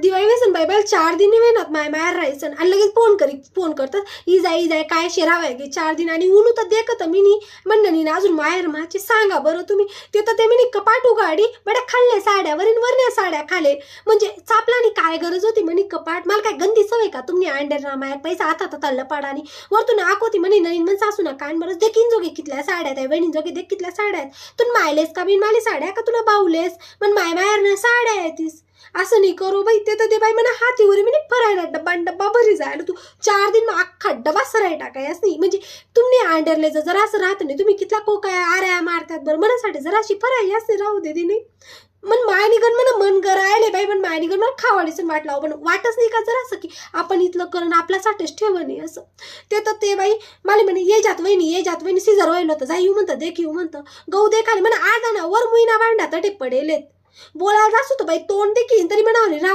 दिवाळी वेसन बाई 4 दिन वेनात माय मायर राहायचं आणि लगेच फोन करतात ई जाय काय शेरावाय गे 4 दिन आणि उनू तर देखत मिनी म्हणणी ना अजून मायर माचे सांगा बरं तुम्ही ते तर ते मिनी कपाट उघाडी बड्या खाल्ले साड्या वरण्या साड्या खाले म्हणजे चापलानी काय गरज होती म्हणे कपाट मला काय गंदी सवय का तुम्ही अंडर ना मायर पैसा आता तल्ला पाडानी वरतून आकोती म्हणे नवीन मन सासू ना कान बरंच देखीन जोगे कितल्या साड्या त्या वहिनी जोगे देख कितल्या साड्या आहेत तुन मायलेस का बिन माली साड्या का तुला बावलेस पण मायर ना साड्या आहेतीस असं नाही करू बाई ते तर ते बाई म्हणा हातीवर मी फरायला डब्बा भरी जायला तू 4 दिन मग अख्खा डबा सराय टाकायस नाही म्हणजे तुम्ही अंडरले जरा असं राहत नाही तुम्ही कितला कोकाय आऱ्या मारतात बरं मनासाठी जरा अशी फराई असते राहू दे नाही मन मायनिगण म्हणा मन करायले बाई पण मायनिगण मला खावाडीच वाटला पण वाटच नाही का जरा असं की आपण इथलं करण आपल्यासाठीच ठेवणे असं ते तर ते बाई मला म्हणे ये जात वहिनी सिजर व्हायला होतं जाई येऊ म्हणतं देख येऊ म्हणतं गहू देखाले म्हणा आडा ना वर मुईना भांडा तटे पडेलेत बोलायला जास्त होतं बाई तोंड देखील तरी म्हणावले